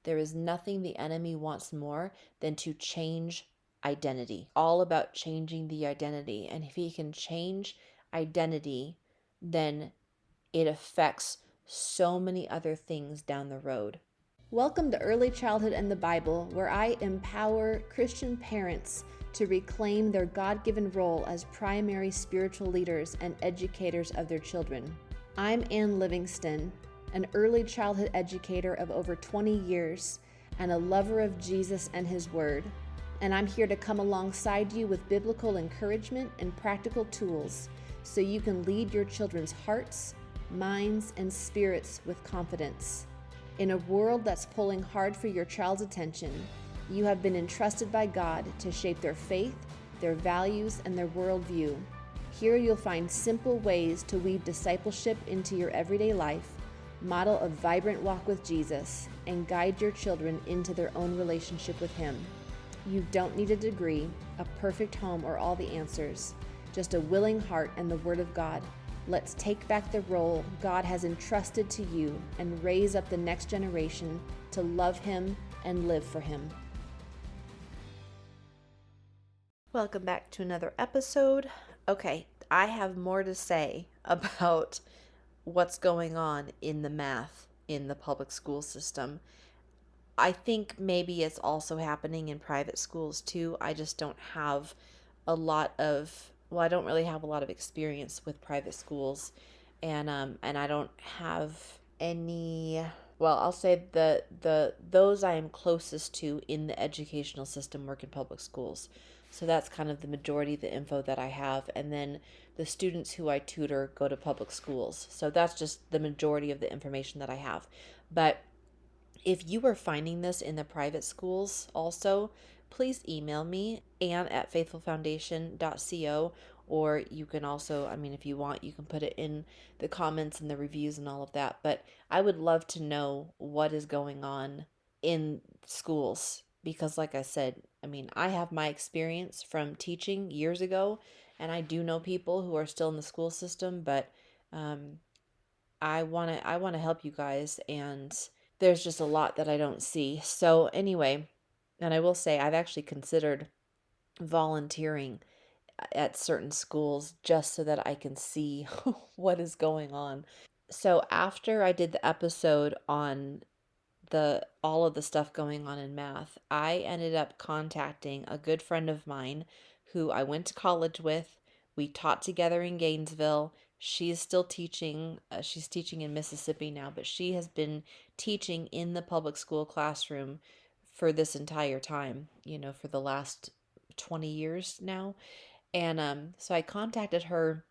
There is nothing the enemy wants more than to change identity. All about changing the identity. And if he can change identity, then it affects so many other things down the road. Welcome to Early Childhood and the Bible, where I empower Christian parents to reclaim their God-given role as primary spiritual leaders and educators of their children. I'm Ann Livingston, an early childhood educator of over 20 years and a lover of Jesus and His Word. And I'm here to come alongside you with biblical encouragement and practical tools so you can lead your children's hearts, minds, and spirits with confidence. In a world that's pulling hard for your child's attention, you have been entrusted by God to shape their faith, their values, and their worldview. Here you'll find simple ways to weave discipleship into your everyday life, model a vibrant walk with Jesus, and guide your children into their own relationship with Him. You don't need a degree, a perfect home, or all the answers, just a willing heart and the Word of God. Let's take back the role God has entrusted to you and raise up the next generation to love Him and live for Him. Welcome back to another episode. Okay, I have more to say about what's going on in the math in the public school system. I think maybe it's also happening in private schools too. I just don't have I don't really have a lot of experience with private schools, and I don't have any. Well, I'll say those I am closest to in the educational system work in public schools, so that's kind of the majority of the info that I have. And then the students who I tutor go to public schools, so that's just the majority of the information that I have. But if you are finding this in the private schools also, please email me, ann@faithfulfoundation.co, or you can also, if you want, you can put it in the comments and the reviews and all of that. But I would love to know what is going on in schools because, like I said, I have my experience from teaching years ago, and I do know people who are still in the school system, but I want to help you guys, and there's just a lot that I don't see. So anyway, and I will say I've actually considered volunteering at certain schools just so that I can see what is going on. So after I did the episode on all of the stuff going on in math, I ended up contacting a good friend of mine who I went to college with. We taught together in Gainesville. She's still teaching. She's teaching in Mississippi now, but she has been teaching in the public school classroom for this entire time, for the last 20 years now. And so I contacted her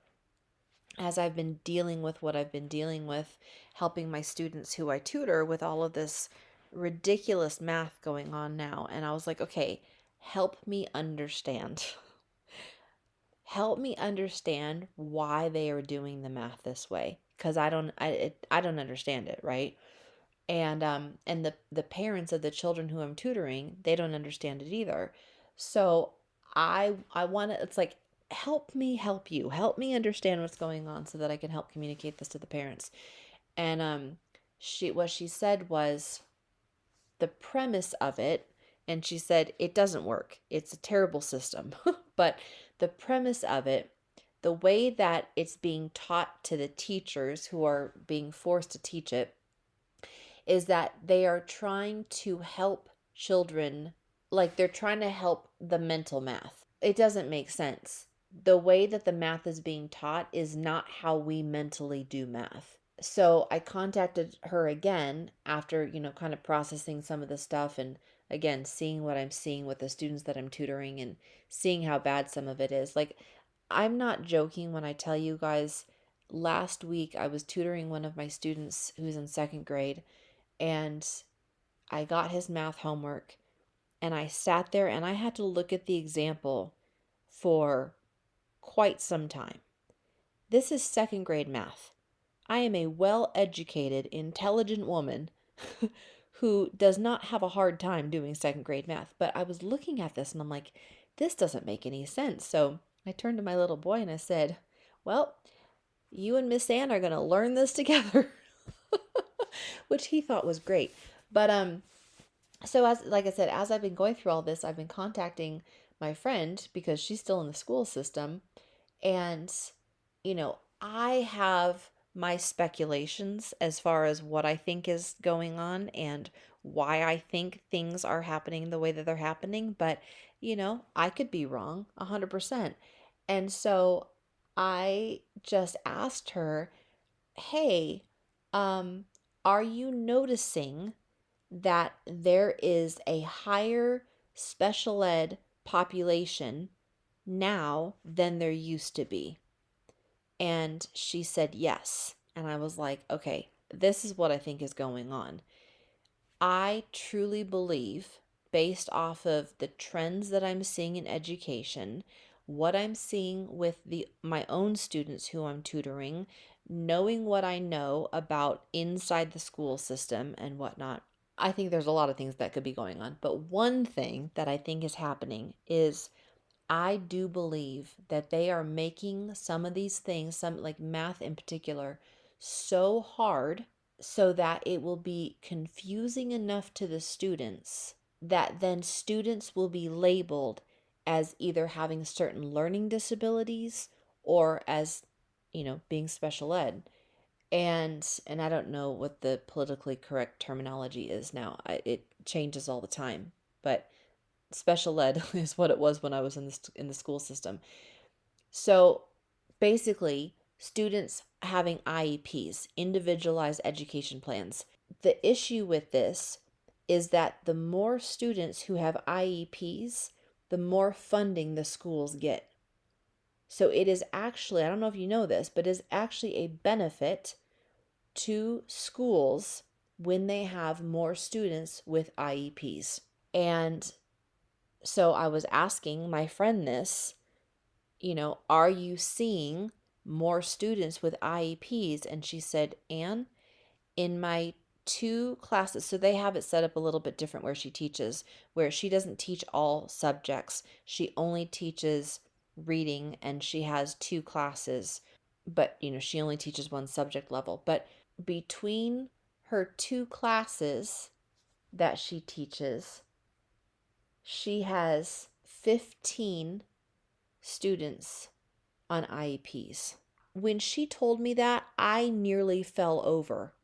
as I've been dealing with what I've been dealing with, helping my students who I tutor with all of this ridiculous math going on now. And I was like, okay, help me understand. Help me understand why they are doing the math this way, because I don't understand it, right? And the parents of the children who I'm tutoring, they don't understand it either. So I want to, it's like, help me help you. Help me understand what's going on so that I can help communicate this to the parents. And what she said was the premise of it, and she said it doesn't work. It's a terrible system. But the premise of it, the way that it's being taught to the teachers who are being forced to teach it, is that they are trying to help children, like they're trying to help the mental math. It doesn't make sense. The way that the math is being taught is not how we mentally do math. So I contacted her again after, kind of processing some of the stuff and again, seeing what I'm seeing with the students that I'm tutoring and seeing how bad some of it is. Like, I'm not joking when I tell you guys, last week I was tutoring one of my students who's in second grade, and I got his math homework, and I sat there and I had to look at the example for quite some time. This is second grade math. I am a well-educated, intelligent woman who does not have a hard time doing second grade math. But I was looking at this and I'm like, this doesn't make any sense. So I turned to my little boy and I said, well, you and Miss Ann are going to learn this together, which he thought was great. But So as like I said, as I've been going through all this, I've been contacting my friend because she's still in the school system. And, I have my speculations as far as what I think is going on and why I think things are happening the way that they're happening. But, I could be wrong 100%. And so I just asked her, hey, um, are you noticing that there is a higher special ed population now than there used to be? And she said yes. And I was like, okay, this is what I think is going on. I truly believe, based off of the trends that I'm seeing in education, what I'm seeing with my own students who I'm tutoring, knowing what I know about inside the school system and whatnot, I think there's a lot of things that could be going on. But one thing that I think is happening is I do believe that they are making some of these things, some like math in particular, so hard so that it will be confusing enough to the students that then students will be labeled as either having certain learning disabilities or as, being special ed. And I don't know what the politically correct terminology is now. It changes all the time. But special ed is what it was when I was in the school system. So basically, students having IEPs, individualized education plans. The issue with this is that the more students who have IEPs, the more funding the schools get. So it is actually, I don't know if you know this, but it is actually a benefit to schools when they have more students with IEPs. And so I was asking my friend this, are you seeing more students with IEPs? And she said, Anne, in my two classes, so they have it set up a little bit different where she teaches, where she doesn't teach all subjects. She only teaches reading and she has two classes, but, she only teaches one subject level. But between her two classes that she teaches, she has 15 students on IEPs. When she told me that, I nearly fell over.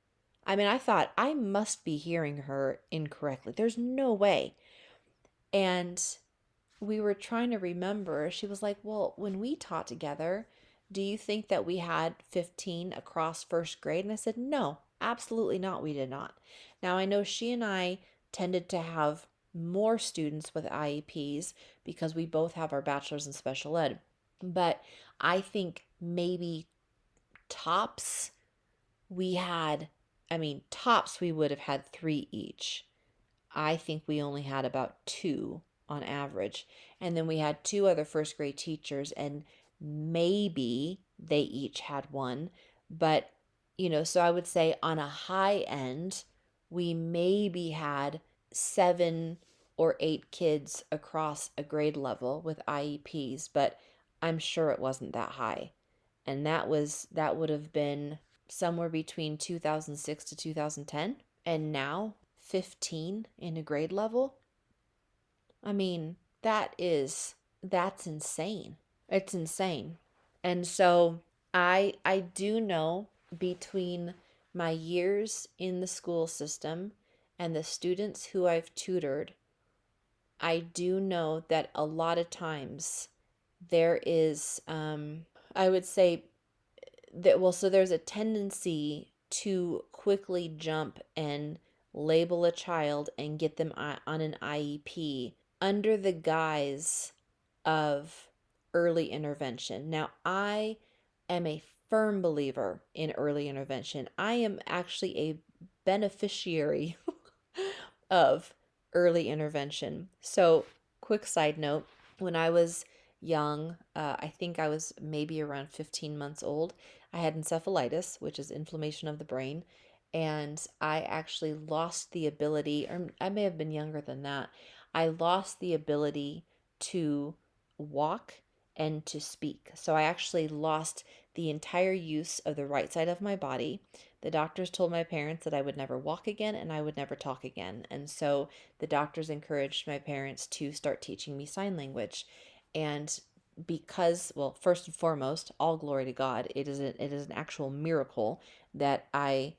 I mean, I thought I must be hearing her incorrectly. There's no way. And we were trying to remember. She was like, well, when we taught together, do you think that we had 15 across first grade? And I said, no, absolutely not. We did not. Now, I know she and I tended to have more students with IEPs because we both have our bachelor's in special ed. But I think maybe tops we had, tops we would have had three each. I think we only had about two on average. And then we had two other first grade teachers, and maybe they each had one. But, so I would say on a high end, we maybe had 7 or 8 kids across a grade level with IEPs, but I'm sure it wasn't that high. And that would have been somewhere between 2006 to 2010. And now 15 in a grade level. I mean, that's insane. It's insane. And so I do know, between my years in the school system and the students who I've tutored, I do know that a lot of times there is, I would say that, well, so there's a tendency to quickly jump and label a child and get them on an IEP under the guise of early intervention. Now, I am a firm believer in early intervention. I am actually a beneficiary of early intervention. So, quick side note, when I was young, I think I was maybe around 15 months old, I had encephalitis, which is inflammation of the brain, and I actually lost the ability, or I may have been younger than that. I lost the ability to walk and to speak. So I actually lost the entire use of the right side of my body. The doctors told my parents that I would never walk again and I would never talk again. And so the doctors encouraged my parents to start teaching me sign language. And because, well, first and foremost, all glory to God, it is an actual miracle that I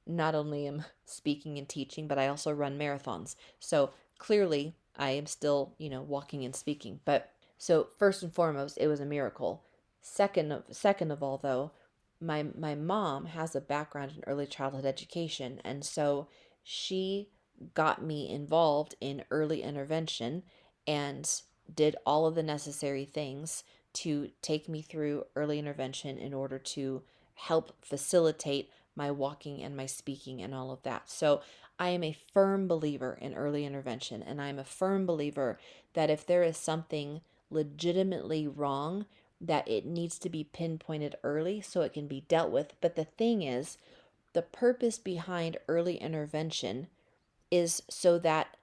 not only am speaking and teaching, but I also run marathons. So clearly I am still, walking and speaking. But so first and foremost, it was a miracle. Second of all though, my mom has a background in early childhood education, and so she got me involved in early intervention and did all of the necessary things to take me through early intervention in order to help facilitate my walking and my speaking and all of that. So I am a firm believer in early intervention, and I'm a firm believer that if there is something legitimately wrong, that it needs to be pinpointed early so it can be dealt with. But the thing is, the purpose behind early intervention is so that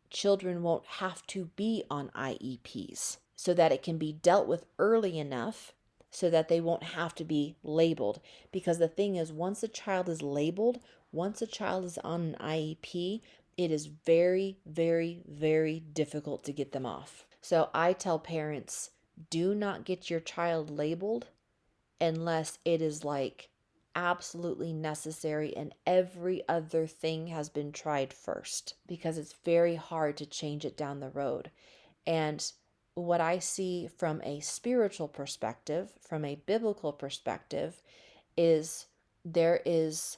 children won't have to be on IEPs, so that it can be dealt with early enough so that they won't have to be labeled. Because the thing is, once a child is labeled, once a child is on an IEP, it is very, very, very difficult to get them off. So I tell parents, do not get your child labeled unless it is like absolutely necessary and every other thing has been tried first, because it's very hard to change it down the road. And what I see from a spiritual perspective, from a biblical perspective, is there is,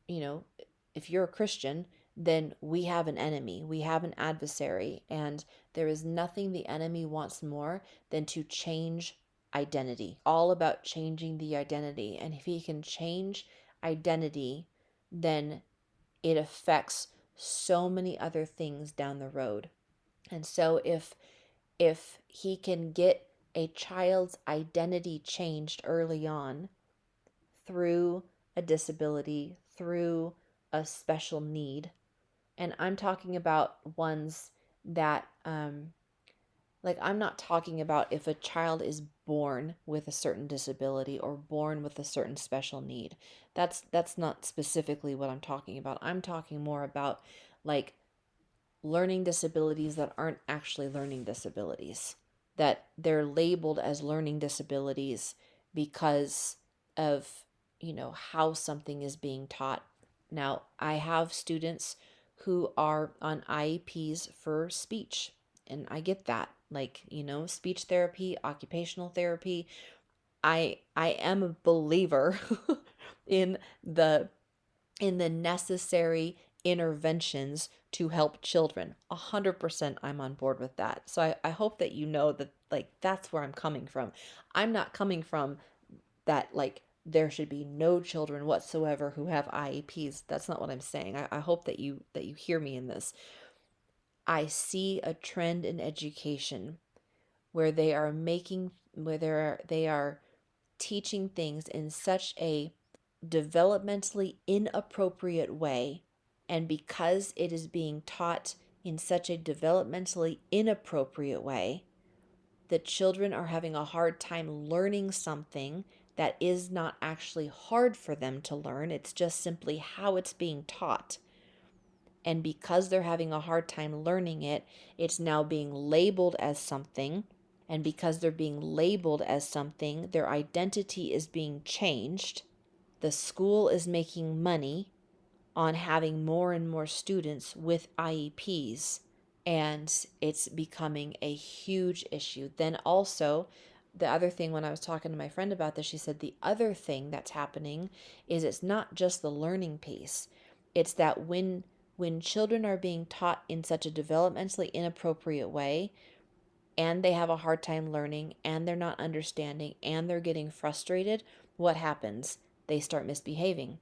you know, if you're a Christian, then we have an enemy, we have an adversary, and there is nothing the enemy wants more than to change identity. All about changing the identity. And if he can change identity, then it affects so many other things down the road. And so if he can get a child's identity changed early on through a disability, through a special need, and I'm talking about ones that, like, I'm not talking about if a child is born with a certain disability or born with a certain special need. That's not specifically what I'm talking about. I'm talking more about like learning disabilities that aren't actually learning disabilities, that they're labeled as learning disabilities because of, how something is being taught. Now, I have students who are on IEPs for speech, and I get that. Like, speech therapy, occupational therapy. I am a believer in the necessary interventions to help children. 100% I'm on board with that. So I hope that you know that, like, that's where I'm coming from. I'm not coming from that, like, there should be no children whatsoever who have IEPs. That's not what I'm saying. I hope that you hear me in this. I see a trend in education where they are teaching things in such a developmentally inappropriate way. And because it is being taught in such a developmentally inappropriate way, the children are having a hard time learning something that is not actually hard for them to learn. It's just simply how it's being taught. And because they're having a hard time learning it, it's now being labeled as something. And because they're being labeled as something, their identity is being changed. The school is making money on having more and more students with IEPs, and it's becoming a huge issue. Then also, the other thing, when I was talking to my friend about this, she said the other thing that's happening is it's not just the learning piece. It's that when children are being taught in such a developmentally inappropriate way, and they have a hard time learning, and they're not understanding, and they're getting frustrated, what happens? They start misbehaving.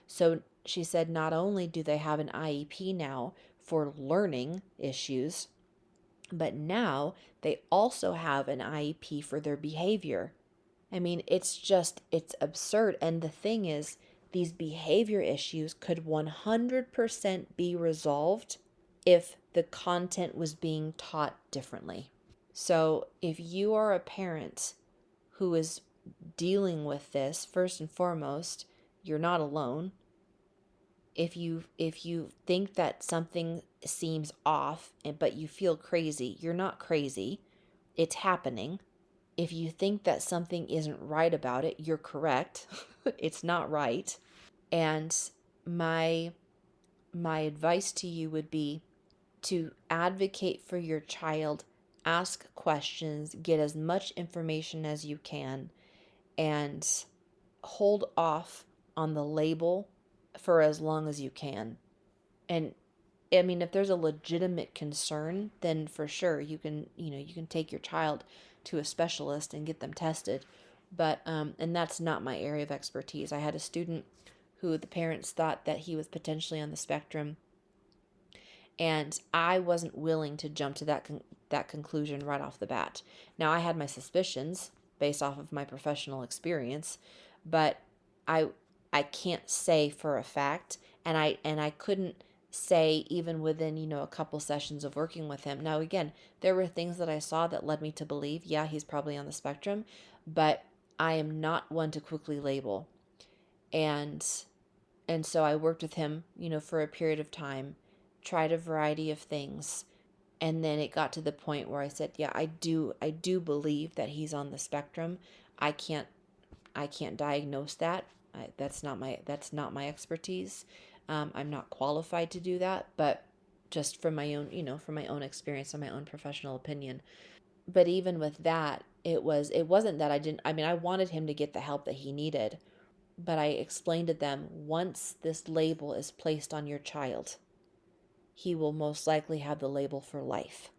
So she said not only do they have an IEP now for learning issues, but now they also have an IEP for their behavior. I mean, it's absurd. And the thing is, these behavior issues could 100% be resolved if the content was being taught differently. So if you are a parent who is dealing with this, first and foremost, you're not alone. If you think that something seems off but you feel crazy, you're not crazy. It's happening. If you think that something isn't right about it, you're correct. It's not right. And my my advice to you would be to advocate for your child, ask questions, get as much information as you can, and hold off on the label for as long as you can. And I mean, if there's a legitimate concern, then for sure you can take your child to a specialist and get them tested. But and that's not my area of expertise. I had a student who the parents thought that he was potentially on the spectrum, and I wasn't willing to jump to that conclusion right off the bat. Now I had my suspicions based off of my professional experience, but I I can't say for a fact, and I couldn't say even within, a couple sessions of working with him. Now again, there were things that I saw that led me to believe, yeah, he's probably on the spectrum, but I am not one to quickly label. And so I worked with him, for a period of time, tried a variety of things, and then it got to the point where I said, yeah, I do believe that he's on the spectrum. I can't I can't diagnose that. That's not my expertise. I'm not qualified to do that, but just from my own, from my own experience and my own professional opinion. But even with that, it wasn't that I didn't. I mean, I wanted him to get the help that he needed, but I explained to them, once this label is placed on your child, he will most likely have the label for life.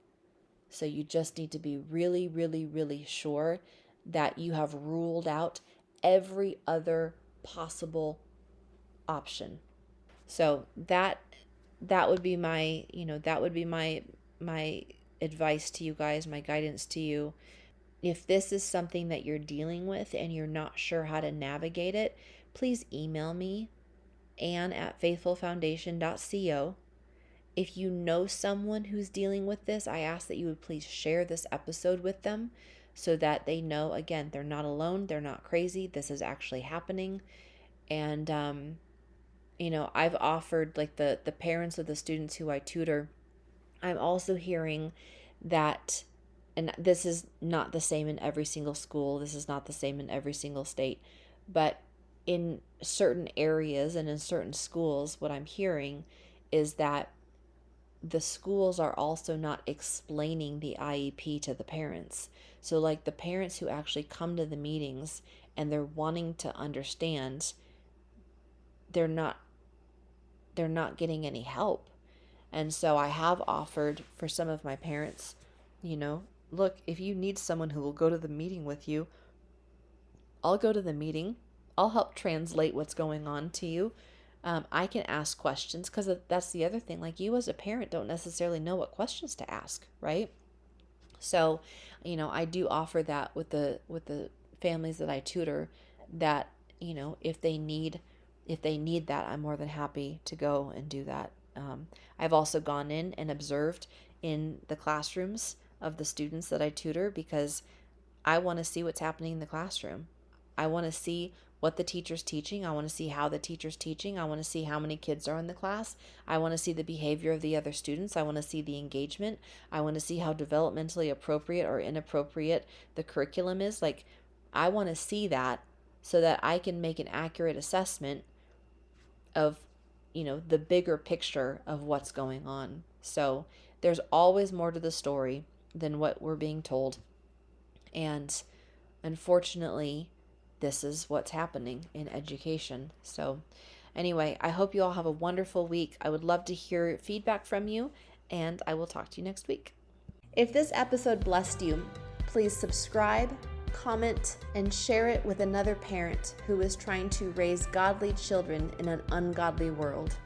So you just need to be really, really, really sure that you have ruled out every other possible option. So that would be my advice to you guys, my guidance to you. If this is something that you're dealing with and you're not sure how to navigate it, please email me, ann@faithfulfoundation.co. If you know someone who's dealing with this, I ask that you would please share this episode with them so that they know, again, they're not alone, they're not crazy, this is actually happening. And I've offered, like, the parents of the students who I tutor, I'm also hearing that, and this is not the same in every single school, this is not the same in every single state, but in certain areas and in certain schools, what I'm hearing is that the schools are also not explaining the IEP to the parents. So, like, the parents who actually come to the meetings and they're wanting to understand, they're not getting any help. And so I have offered for some of my parents, look, if you need someone who will go to the meeting with you, I'll go to the meeting. I'll help translate what's going on to you. I can ask questions, because that's the other thing. Like, you as a parent don't necessarily know what questions to ask, right? So, I do offer that with the families that I tutor, that, if they need that, I'm more than happy to go and do that. I've also gone in and observed in the classrooms of the students that I tutor, because I want to see what's happening in the classroom. I want to see what the teacher's teaching. I want to see how the teacher's teaching. I want to see how many kids are in the class. I want to see the behavior of the other students. I want to see the engagement. I want to see how developmentally appropriate or inappropriate the curriculum is. Like, I want to see that so that I can make an accurate assessment of, the bigger picture of what's going on. So there's always more to the story than what we're being told. And unfortunately, this is what's happening in education. So anyway, I hope you all have a wonderful week. I would love to hear feedback from you, and I will talk to you next week. If this episode blessed you, please subscribe, comment, and share it with another parent who is trying to raise godly children in an ungodly world.